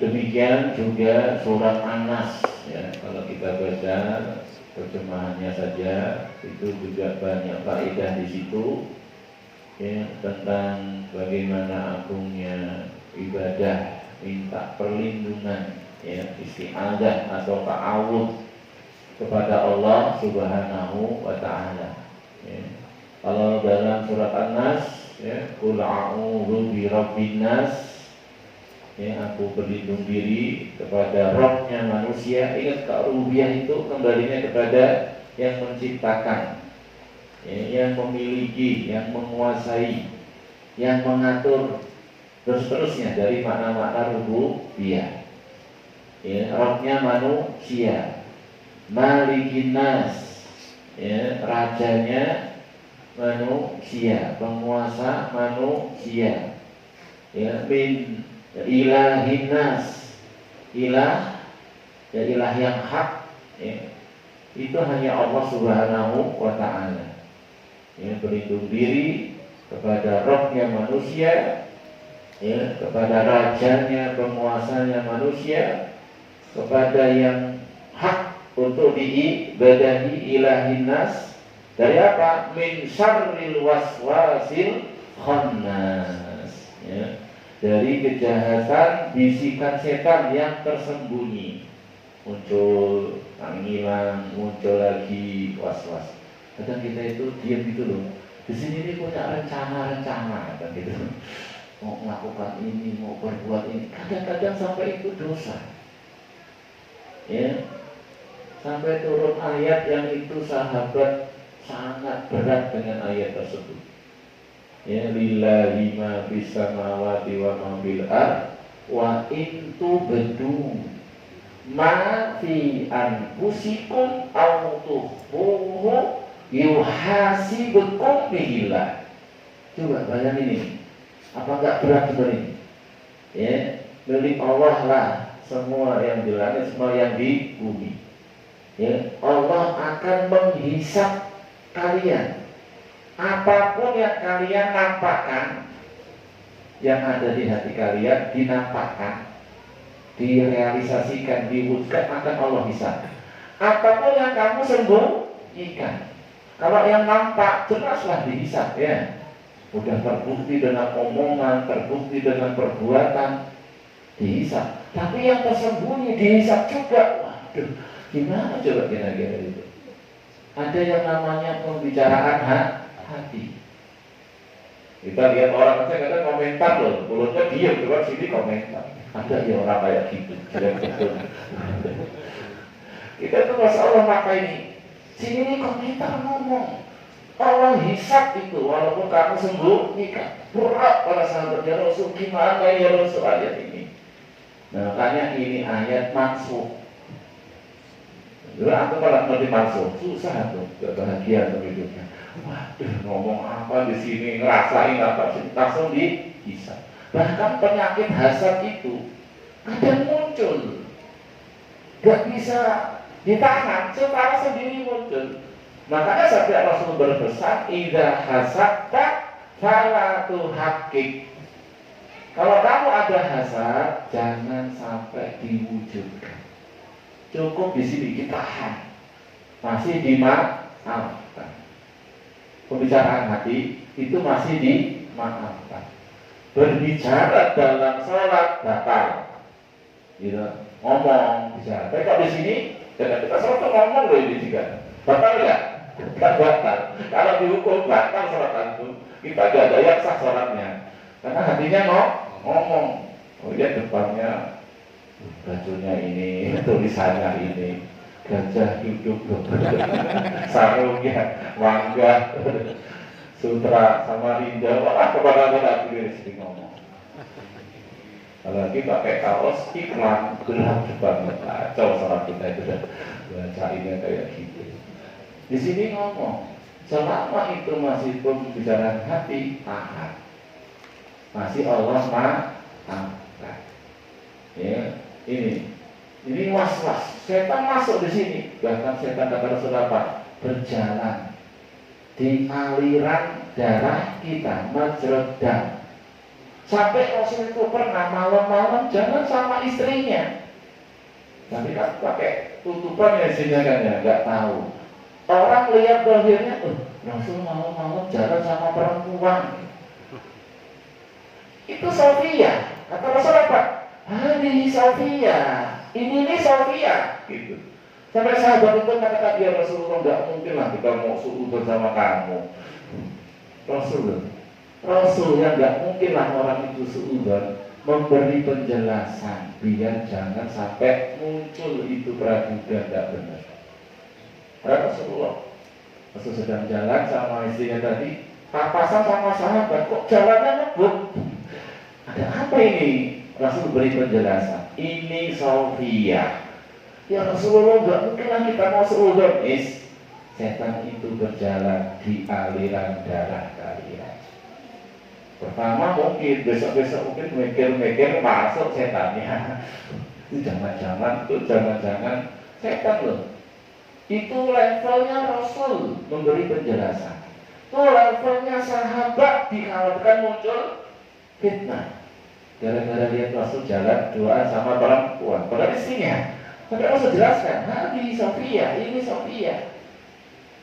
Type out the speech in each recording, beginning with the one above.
Demikian juga surat An-Nas ya, kalau kita baca terjemahannya saja itu juga banyak faedah di situ ya, tentang bagaimana agungnya ibadah minta perlindungan ya, isti'adzah atau ta'awudz kepada Allah Subhanahu wa taala ya. Kalau dalam surat An-Nas ya, qul a'udzu birabbin nas ya, aku berlindung diri kepada Rabbnya manusia. Ingat, Rububiyah itu kembalinya kepada yang menciptakan ya, yang memiliki, yang menguasai, yang mengatur, terus terusnya dari makna-makna rububiyah ya. Rabbnya manusia, Malikin nas ya, rajanya manusia, penguasa manusia ya. Bin ilahin nas, ilah ya, ilah yang hak ya, itu hanya Allah Subhanahu wa ta'ala ya. Berlindung diri kepada Rabbnya manusia ya, kepada rajanya, penguasanya manusia, kepada yang hak untuk diibadahi, ilahin nas Dari apa? Min syarril waswasil khannas. Ya. Dari kejahatan bisikan setan yang tersembunyi. Muncul, ngilang, muncul lagi was-was. Kadang kita itu diam gitu loh. Di sini ini punya rencana-rencana kan gitu. Mau melakukan ini, mau berbuat ini. Kadang-kadang sampai itu dosa. Ya. Sampai turun ayat yang itu sahabat sangat berat dengan ayat tersebut. Ya, lillahi ma fis samawati wa ma fil ardh wa in tubdu ma fi anfusikum aw tukhfuhu yuhasibukum bihillah. Coba bayangin ini. Apa enggak berat benar ini? Ya, milik Allah lah semua yang di langit, semua yang di bumi. Ya, Allah akan menghisap kalian. Apapun yang kalian nampakkan, yang ada di hati kalian dinampakkan, direalisasikan, diwujudkan, akan Allah hisap. Apapun yang kamu sembunyikan, kalau yang nampak jelaslah dihisap ya. Udah terbukti dengan omongan, terbukti dengan perbuatan, dihisap. Tapi yang tersembunyi dihisap juga. Waduh, gimana coba kira-kira itu? Ada yang namanya pembicaraan hati. Kita lihat orang aja kadang komentar loh, mulutnya diam, coba sini komentar. Ada ya orang kayak gitu, kita tuh Masya Allah maka ini sini komentar ngomong. Allah hisap itu, walaupun kamu sembunyikan. Berat pada sahabatnya Rasul, gimana ya Rasul ayat ini? Nah, makanya ini ayat maksud. Dulu aku kalau ngerti maksud, susah tuh, gak bahagia tuh hidupnya. Waduh, ngomong apa di sini, ngerasain apa sih, langsung dihisap. Bahkan penyakit hasad itu kadang muncul, gak bisa ditahan, secara sendiri muncul. Makanya sabda Rasul berpesan, idza hasadta fala tuhaqqiq. Kalau kamu ada hasad, jangan sampai diwujudkan. Cukup di sini ditahan, masih dimaafkan. Pembicaraan hati itu masih dimaafkan. Berbicara dalam sholat batal, gitu. Ngomong bicara. Tapi kalau di sini, kita selalu ngomong loh ini juga. Batal ya? Tidak batal. Kalau dihukum batal sholat antum, kita gak ada yang sah sholatnya. Karena hatinya ngomong. Oh ya depannya bajunya ini, tulisannya ini, gajah duduk, sarungnya, mangga, sutra sama Linda, wah kepada lagi sering ngomong. Apalagi pakai kaos iklan gelap banget, kacau sholat kita itu dah bacainnya kayak gitu. Di sini ngomong, selama itu masih pembicaraan hati, taat, masih Allah maafkan. Ya, ini was-was. Setan masuk di sini. Bahkan setan kata Rasul apa? Berjalan di aliran darah kita, majrad dam. Sampai Rasul itu pernah malam-malam jalan sama istrinya. Tapi kan pakai tutupan ya istrinya kan ya, nggak tahu. Orang lihat bahirnya, Rasul malam-malam jalan sama perempuan. Itu Sofia. Kata Rasul apa? Hari Sofia. Ini Sofia. Gitu. Sampai sahabat itu katakan, ya Rasulullah, nggak mungkin lah kita mau suudon sama kamu. Rasul yang nggak mungkin lah orang itu suudon, memberi penjelasan biar jangan sampai muncul itu praduga tidak benar. Rasul sedang jalan sama istrinya tadi, papasan sama sahabat, kok jalannya ngebut? Ada apa ini? Rasul beri penjelasan. Ini Sofia. Ya Rasulullah, nggak mungkin lah kita mau seudon. Setan itu berjalan di aliran darah kalian. Pertama mungkin, besok-besok mungkin mikir-mikir masuk setannya. Itu jangan-jangan setan loh. Itu levelnya Rasul memberi penjelasan. Itu levelnya sahabat dikhawatirkan muncul fitnah. Gara-gara lihat Rasul jalan doa sama perempuan, padahal istrinya. Tapi Rasul jelaskan, ini Sofia.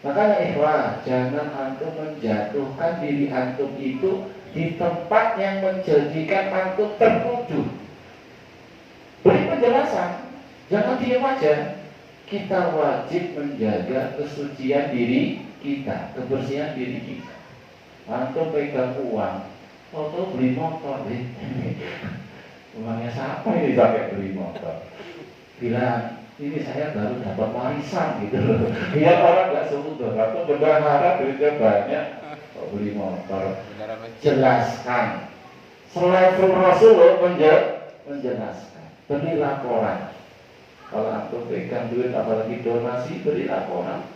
Makanya ikhwah, jangan antum menjatuhkan diri antum itu di tempat yang menjadikan antum tertuduh. Beri penjelasan, jangan diam aja. Kita wajib menjaga kesucian diri kita, kebersihan diri kita. Antum pegang uang, foto beli motor, uangnya siapa ini pakai beli motor? Bilang, ini saya baru dapat warisan gitu loh. Biar orang nggak seutuh, atau bendahara duitnya banyak, kok beli motor. Jelaskan. Selevel Rasul menjelaskan. Beri laporan. Kalau antum pegang duit apalagi donasi, beri laporan.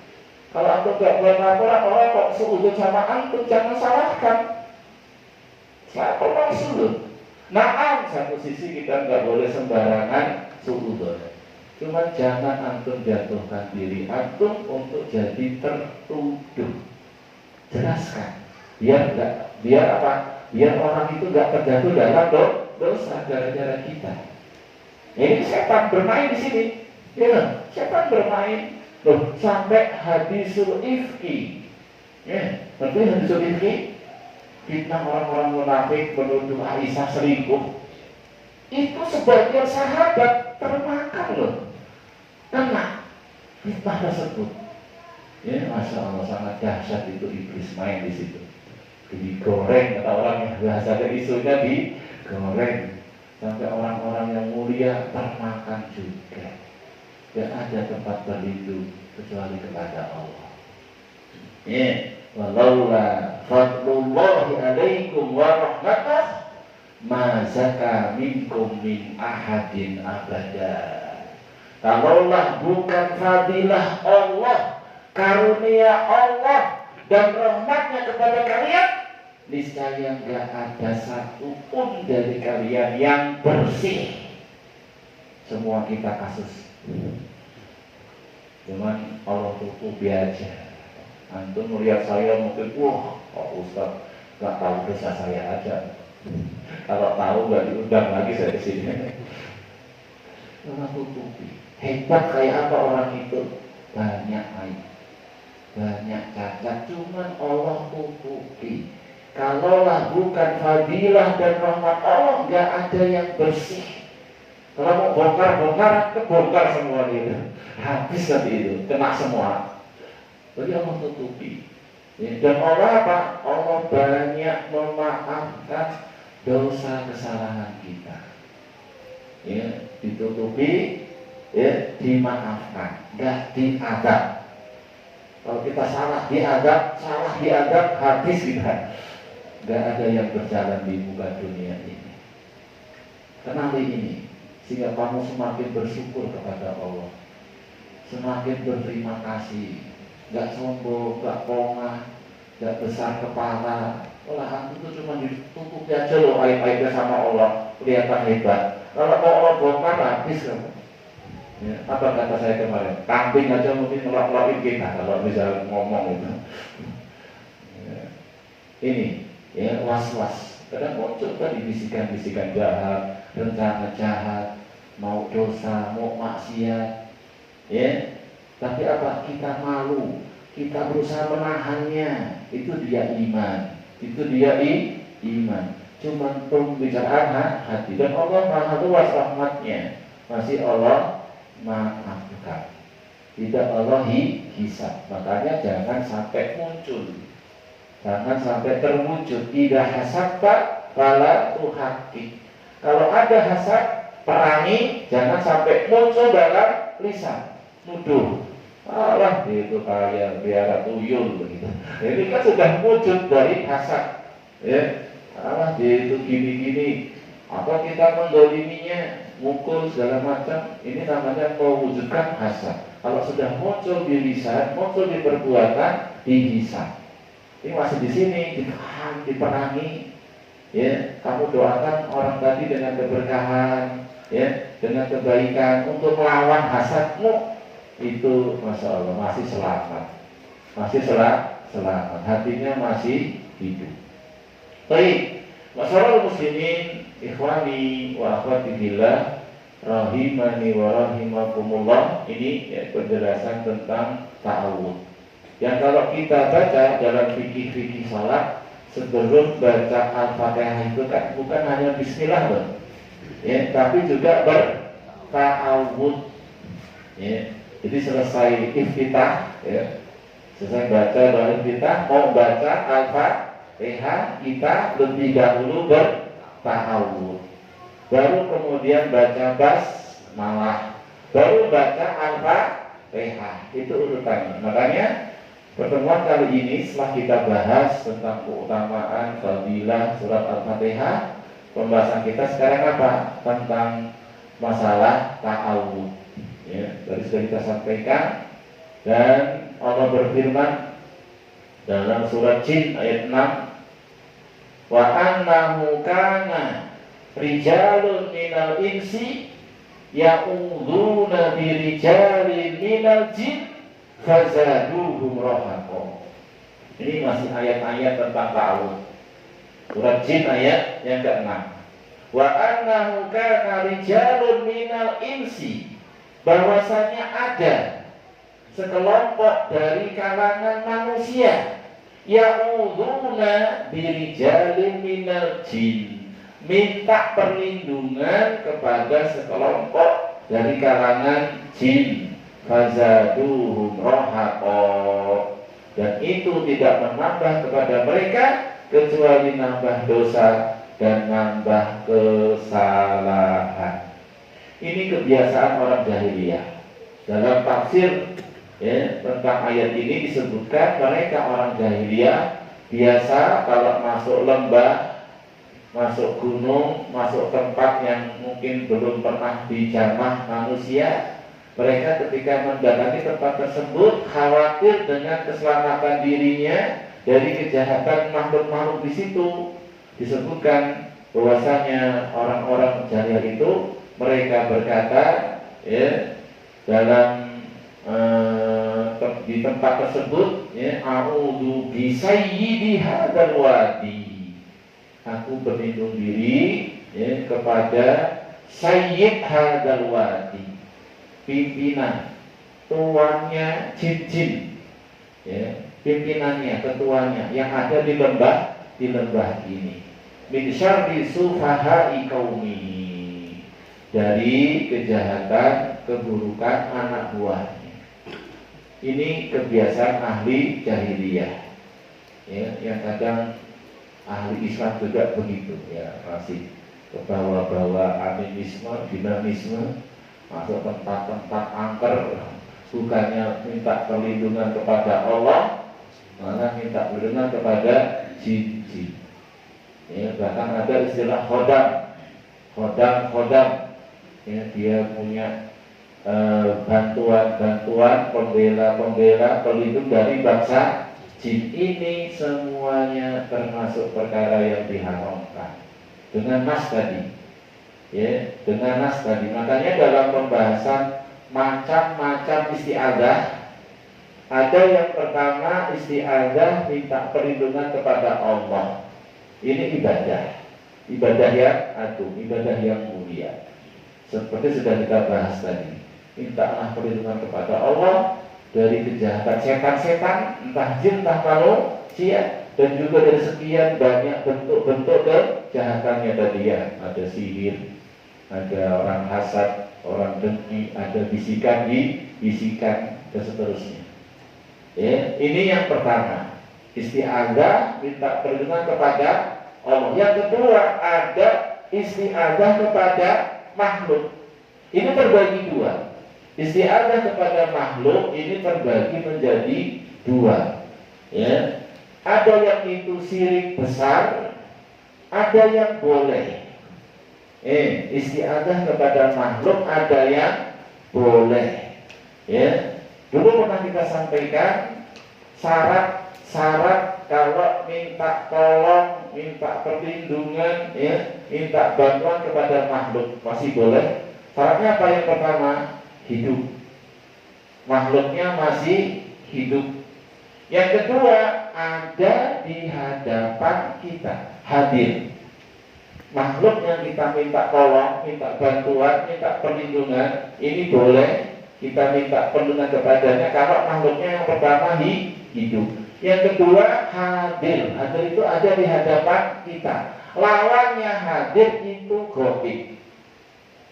Kalau antum nggak buat laporan, orang kok seutuh sama antum, jangan salahkan. Selevel Rasul. Nah, satu sisi kita nggak boleh sembarangan seutuh. Cuma jangan antum jatuhkan diri antum untuk jadi tertuduh. Jelaskan. Biar apa? Biar orang itu nggak terjatuh dalam dosa gara-gara kita. Ini setan bermain di sini. Ya, setan bermain. Loh, sampai hadisul ifki. Ya, berarti hadisul ifki fitnah orang-orang munafik menuduh Aisyah selingkuh. Itu sebagian sahabat termakan loh. Kena fitnah tersebut. Ya, masya Allah sangat dahsyat itu iblis main di situ. Digoreng kata orang yang bahasa isunya digoreng sampai orang-orang yang mulia termakan juga. Tidak ada tempat berlindung kecuali kepada Allah. Ya, walaula fadlullahi alaikum wa rahmatuh ma zaka minkum min ahadin abada. Kalaulah bukan fadilah Allah, karunia Allah dan rahmatnya kepada kalian, niscaya nggak ada satu pun dari kalian yang bersih. Semua kita kasus. Cuman Allah tutupi aja. Antum melihat saya mungkin, wah, Ustaz nggak tahu dosa saya aja. Kalau tahu nggak diundang lagi saya kesini. Allah tutupi. Hebat kayak apa orang itu? Banyak aib, banyak cacat, cuman Allah tutupi. Kalaulah bukan fadilah dan rahmat Allah, nggak ada yang bersih. Kalau mau bongkar, kebongkar semua itu. Habis seperti itu, kena semua. Jadi Allah tutupi. Dan Allah apa? Allah banyak memaafkan dosa kesalahan kita. Ya, ditutupi, ya, dimaafkan, nggak diadab. Kalau kita salah diadab, habis kita. Nggak ada yang berjalan di muka dunia ini. Kenali ini, sehingga kamu semakin bersyukur kepada Allah, semakin berterima kasih, nggak sombong, nggak pongah, nggak besar kepala. Olahan itu cuma ditutup aja loh aib-aibnya sama Allah, kelihatan hebat. Kalau mau Allah bongkar, habis kamu. Ya, apa kata saya kemarin? Kambing aja mungkin ngelak-ngelakin kita kalau bisa ngomong itu. Ya. Ini, ya, was-was. Kadang muncul tadi bisikan-bisikan jahat, rencana jahat, mau dosa, mau maksiat. Ya, tapi apa? Kita malu, kita berusaha menahannya. Itu dia iman. Itu dia iman. Cuman pembicaraan hati. Dan Allah Maha luas rahmatnya. Masih Allah maafkan. Tidak Allah hisab. Makanya jangan sampai muncul. Jangan sampai terwujud. Tidak hasabta wala tuhaqqiq. Kalau ada hasad, perangi. Jangan sampai muncul dalam lisan. Nuduh. Allah itu kayak biara tuyul begitu. Ini kan sudah wujud dari hasad. Ya. Allah dia itu gini-gini. Apa kita mendoliminya, mukul segala macam, ini namanya mewujudkan hasad. Kalau sudah muncul di lisan, muncul di perbuatan, dihisab. Ini masih di sini, ditahan, diperangi. Ya, kamu doakan orang tadi dengan keberkahan, ya, dengan kebaikan untuk melawan hasadmu. Itu masya Allah masih selamat, masih selamat, hatinya masih hidup. Baik, masalah muslimin, ikhwani wa akhwati billah, rahimani wa rahimakumullah. Ini ya, penjelasan tentang ta'awud. Yang kalau kita baca dalam fikih-fikih sholat, sebelum baca Al-Fatihah itu kan bukan hanya bismillah loh, ya, tapi juga berta'awud, ya. Jadi selesai iftitah, ya, selesai baca doa iftitah, mau baca Al-Fatihah, kita lebih dahulu berta'awud, baru kemudian baca basmalah, baru baca Al-Fatihah. Itu urutannya. Makanya pertemuan kali ini setelah kita bahas tentang keutamaan fadilah surat Al-Fatihah, pembahasan kita sekarang apa? Tentang masalah ta'awud. Ya, tadi sudah kita sampaikan, dan Allah berfirman dalam surat Jin ayat 6, wa annahu kana rijalun minal insi ya'udzuuna birijalin minal jin fazaduhum rohaqo. Ini masih ayat-ayat tentang ta'awud. Surat Jin ayat yang ke-6. Wa annahu kana rijalun minal insi, bahwasanya ada sekelompok dari kalangan manusia ya'udzuuna birijalin minal jin, minta perlindungan kepada sekelompok dari kalangan jin, fazaduhum rohaqo, dan itu tidak menambah kepada mereka kecuali nambah dosa dan nambah kesalahan. Ini kebiasaan orang jahiliyah. Dalam tafsir, ya, tentang ayat ini disebutkan mereka orang jahiliyah biasa kalau masuk lembah, masuk gunung, masuk tempat yang mungkin belum pernah dijamah manusia, mereka ketika mendatangi tempat tersebut khawatir dengan keselamatan dirinya dari kejahatan makhluk-makhluk di situ. Disebutkan bahwasanya orang-orang jahiliyah itu mereka berkata, ya, dalam di tempat tersebut, ya, a'udzu bi sayyidi hadzal wadi, aku berlindung diri, ya, kepada sayyid hadzal wadi, pimpinan, tuannya jin-jin, ya, pimpinannya, ketuanya yang ada di lembah ini. Min syarri sufahai qaumi, dari kejahatan keburukan anak buahnya. Ini kebiasaan ahli jahiliyah, ya, yang kadang ahli Islam juga begitu, ya, masih kebawa-bawa animisme, dinamisme, masuk tempat-tempat angker, bukannya minta perlindungan kepada Allah, malah minta perlindungan kepada jin-jin. Ya, bahkan ada istilah khodam, ya, dia punya bantuan, pembela, pelindung dari bangsa jin. Ini semuanya termasuk perkara yang diharamkan dengan nas tadi. Ya, dengan nas tadi. Makanya dalam pembahasan macam-macam isti'adzah, ada yang pertama isti'adzah minta perlindungan kepada Allah. Ini ibadah yang agung, ibadah yang mulia. Seperti sudah kita bahas tadi, mintalah perlindungan kepada Allah dari kejahatan setan-setan, entah jin, entah manusia, dan juga dari sekian banyak bentuk-bentuk kejahatannya tadi, ya. Ada sihir, ada orang hasad, orang dengki, ada bisikan, dan seterusnya. Ya, ini yang pertama, isti'adzah minta perlindungan kepada Allah. Yang kedua, ada isti'adzah kepada makhluk. Ini terbagi dua. Isti'adzah kepada makhluk ini terbagi menjadi dua, ya. Ada yang itu syirik besar, ada yang boleh. Isti'adzah kepada makhluk ada yang boleh, ya. Dulu pernah kita sampaikan syarat kalau minta tolong, minta perlindungan, ya, minta bantuan kepada makhluk masih boleh. Syaratnya apa? Yang pertama, hidup, makhluknya masih hidup. Yang kedua, ada di hadapan kita, hadir. Makhluk yang kita minta tolong, minta bantuan, minta perlindungan, ini boleh kita minta perlindungan kepadanya kalau makhluknya yang pertama hidup. Yang kedua, hadir. Hadir itu ada di hadapan kita. Lawannya hadir itu gaib.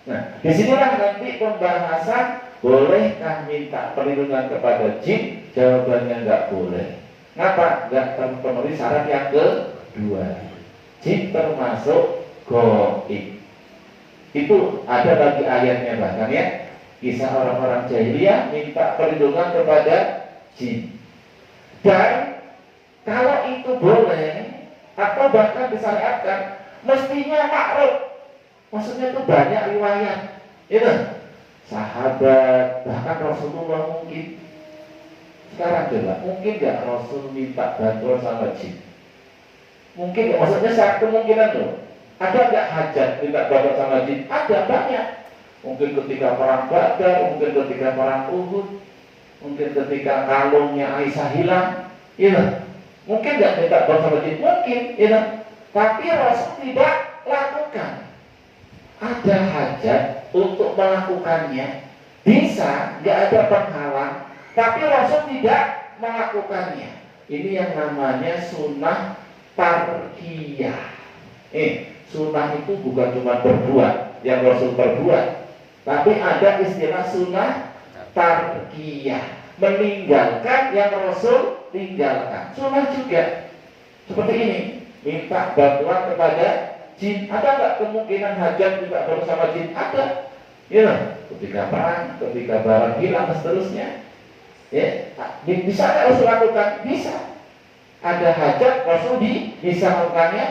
Nah, disinilah nanti pembahasan bolehkah minta perlindungan kepada jin? Jawabannya nggak boleh. Ngapa? Nggak terpenuhi syarat yang kedua. Jin termasuk gaib. Itu ada bagi ayatnya bahkan ya. Kisah orang-orang jahiliyah minta perlindungan kepada jin. Dan kalau itu boleh atau bahkan disyariatkan, mestinya makruf. Maksudnya itu banyak riwayat, itu sahabat, bahkan Rasulullah mungkin. Sekarang coba, mungkin nggak Rasul minta bantuan sama jin? Mungkin nggak? Maksudnya saat kemungkinan loh. Ada nggak hajat minta bantuan sama jin? Ada banyak. Mungkin ketika perang Badar, mungkin ketika perang Uhud, mungkin ketika kalungnya Aisyah hilang, gitu. Mungkin nggak minta bantuan sama jin? Mungkin, gitu. Tapi Rasul tidak lakukan. Ada hajat untuk melakukannya, bisa, nggak ada penghalang, tapi Rasul tidak melakukannya. Ini yang namanya sunnah tarkiyah. Sunnah itu bukan cuma berbuat, yang Rasul berbuat, tapi ada istilah sunnah tarkiyah, meninggalkan yang Rasul tinggalkan. Sunnah juga seperti ini, minta bantuan kepada jin. Ada nggak kemungkinan hajat juga bersama jin? Ada. Ya, ketika perang, ketika barang hilang dan seterusnya. Ya, bisa nggak Rasul lakukan? Bisa. Ada hajat Rasul bisa melakukannya,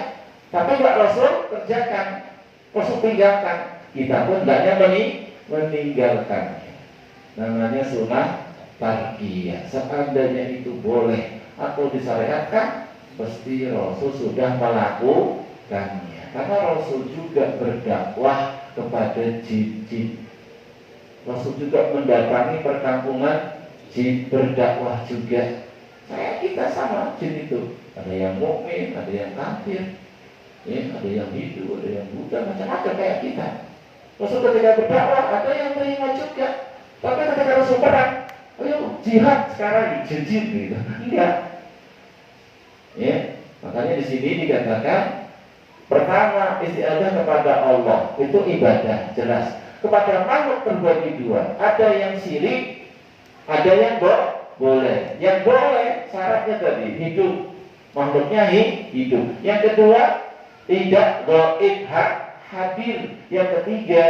tapi nggak Rasul kerjakan, Rasul tinggalkan. Kita pun hendaknya meninggalkannya. Namanya sunnah tarkiyah. Seandainya itu boleh atau disyariatkan, pasti Rasul sudah melakukannya. Karena Rasul juga berdakwah kepada jin-jin. Rasul juga mendatangi perkampungan jin, berdakwah juga. Kita sama jin itu. Ada yang mukmin, ada yang kafir, ya, ada yang Hindu, ada yang Buddha, macam-macam kayak kita. Rasul ketika berdakwah ada yang terima juga. Tapi ketika Rasul perang, ayo jihad sekarang jin-jin gitu. Enggak. Ya, makanya di sini dikatakan pertama, istiadah kepada Allah itu ibadah, jelas. Kepada makhluk terbagi dua. Ada yang syirik, ada yang boleh. Yang boleh syaratnya tadi hidup, makhluknya hidup. Yang kedua, tidak gaib, hadir. Yang ketiga,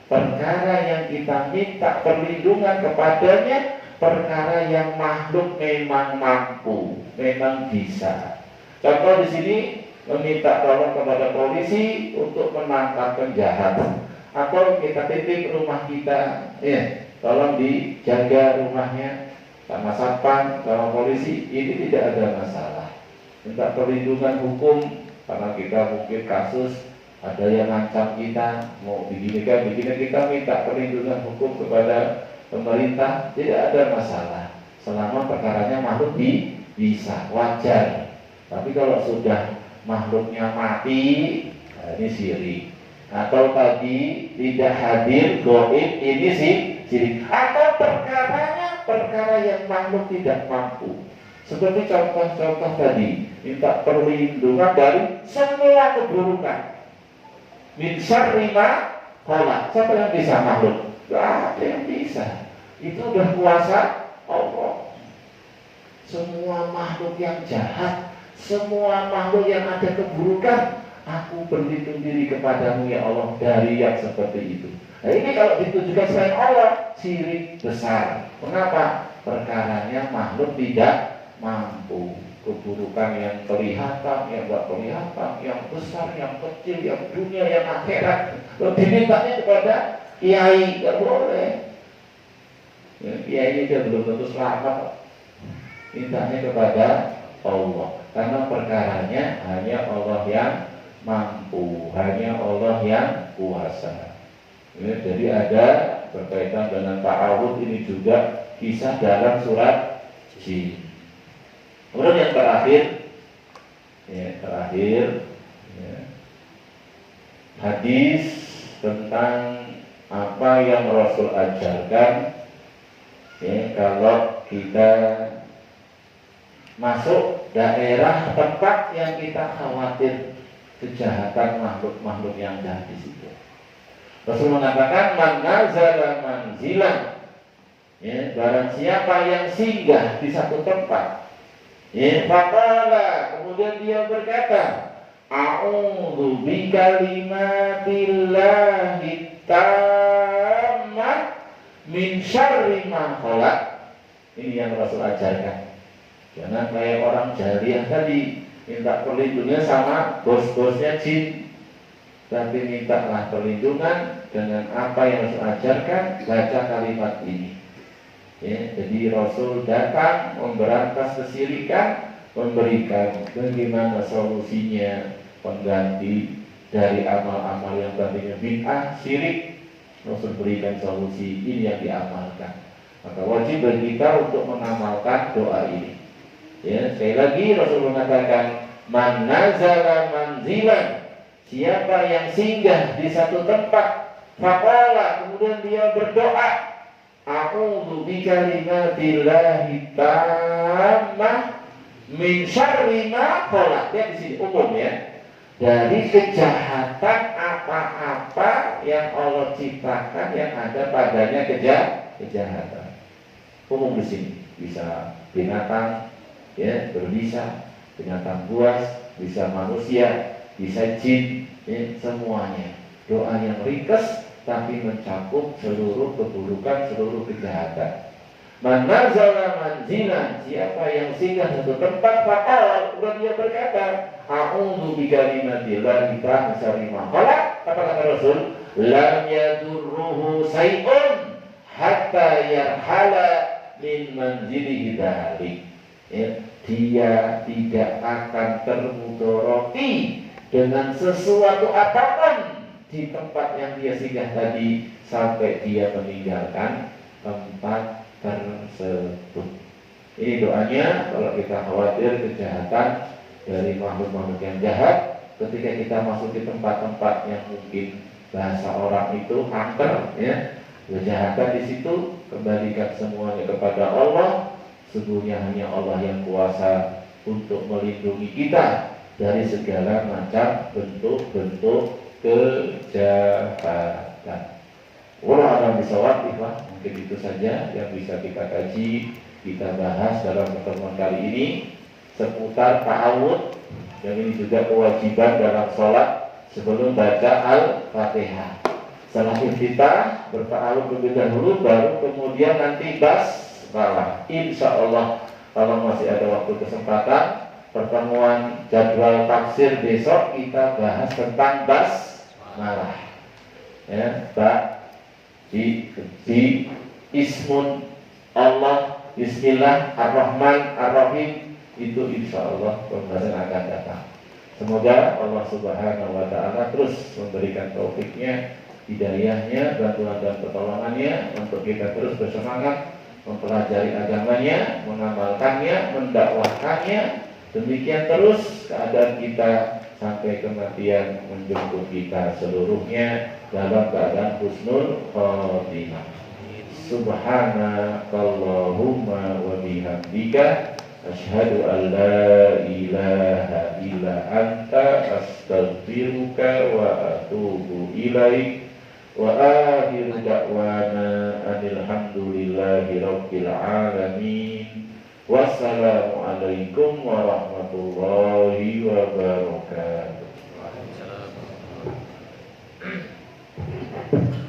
perkara yang kita minta perlindungan kepadanya, perkara yang makhluk memang mampu, memang bisa. Contoh di sini, meminta tolong kepada polisi untuk menangkap penjahat, atau kita titip rumah kita, ya, tolong dijaga rumahnya sama satpam, sama polisi. Ini tidak ada masalah. Minta perlindungan hukum karena kita mungkin kasus ada yang ngancam kita, mau begini kita minta perlindungan hukum kepada pemerintah, tidak ada masalah. Selama perkaranya makhluk bisa, wajar. Tapi kalau sudah makhluknya mati, nah ini syirik. Atau tadi tidak hadir, gaib, ini syirik. Atau perkara yang makhluk tidak mampu. Seperti contoh-contoh tadi, minta perlindungan dari semua keburukan. Min syarri ma khalaq. Siapa yang bisa makhluk? Gak ada yang bisa. Itu udah kuasa Allah. Semua makhluk yang jahat, semua makhluk yang ada keburukan, aku berlindung diri kepadamu ya Allah dari yang seperti itu. Nah ini kalau ditujukan selain Allah, syirik besar. Mengapa? Perkaranya makhluk tidak mampu. Keburukan yang kelihatan, yang tidak kelihatan, yang besar, yang kecil, yang dunia, yang akhirat, dimintanya kepada kiai, tidak boleh. Ya, kiai dia belum tentu selamat. Mintanya kepada Allah. Karena perkaranya hanya Allah yang mampu, hanya Allah yang kuasa. Ya, jadi ada berkaitan dengan ta'awud ini juga kisah dalam surat Jin. Kemudian yang terakhir, hadis tentang apa yang Rasul ajarkan. Kalau kita masuk daerah tempat yang kita khawatir kejahatan makhluk-makhluk yang jahat di situ. Rasul mengatakan man nazala manzilan, ya, barang siapa yang singgah di satu tempat, ya, faqala, kemudian dia berkata, a'udzu bikalimatillahi tammah min syarri ma khalaq. Ini yang Rasul ajarkan. Jangan kayak orang jahiliyah tadi minta perlindungan sama bos-bosnya jin, tapi mintalah perlindungan dengan apa yang Rasul ajarkan. Baca kalimat ini, ya, jadi Rasul datang memberantas kesyirikan, memberikan bagaimana solusinya, pengganti dari amal-amal yang tadinya bid'ah, syirik. Rasul berikan solusi, ini yang diamalkan. Maka wajib bagi kita untuk mengamalkan doa ini. Ya, sekali lagi Rasul mengatakan man nazala manzilan, siapa yang singgah di satu tempat, faqala, kemudian dia berdoa, a'udzu bikalimatillahi tammah min syarri ma khalaq. Ya, di sini umum, ya, dari kejahatan apa-apa yang Allah ciptakan yang ada padanya kejahatan. Umum di sini, bisa binatang, ya, berbisa, binatang buas, bisa manusia, bisa jin, ya, semuanya. Doa yang ringkas tapi mencakup seluruh keburukan, seluruh kejahatan. Man nazala manzilan, siapa yang singgah satu tempat, faqala, kemudian dia berkata, a'udzu bikalimatillahi tammati min syarri ma khalaq. Apa kata Rasul? Lam yadurruhu say'un hatta yarhala min manzilihi dzalik. Ya, dia tidak akan termudoroti dengan sesuatu apapun di tempat yang dia singgah tadi sampai dia meninggalkan tempat tersebut. Ini doanya kalau kita khawatir kejahatan dari makhluk-makhluk yang jahat. Ketika kita masuk di tempat-tempat yang mungkin bahasa orang itu angker, ya, kejahatan di situ, kembalikan semuanya kepada Allah. Sesungguhnya hanya Allah yang kuasa untuk melindungi kita dari segala macam bentuk-bentuk kejahatan. Wallahu a'lam bishawab. Mungkin itu saja yang bisa kita kaji, kita bahas dalam pertemuan kali ini seputar ta'awud. Yang ini juga kewajiban dalam sholat sebelum baca Al-Fatihah. Setelah kita berta'awud terlebih dahulu, baru kemudian nanti basmalah. Insya Allah kalau masih ada waktu kesempatan, pertemuan jadwal tafsir besok kita bahas tentang basmalah. Ya, di ismun Allah, Bismillah Ar-Rahman Ar-Rahim, itu insya Allah pembahasan akan datang. Semoga Allah Subhanahu wa Ta'ala terus memberikan taufiknya, hidayahnya, bantuan dan pertolongannya untuk kita terus bersemangat mempelajari agamanya, mengamalkannya, mendakwahkannya. Demikian terus keadaan kita sampai kematian menjemput kita seluruhnya dalam keadaan husnul khotimah. Subhanakallahumma wa bihamdika asyhadu an la ilaha illa anta astaghfiruka wa atubu ilaik. Wa akhiru da'wana anil hamdulillahi rabbil alamin. Wassalamualaikum warahmatullahi wabarakatuh.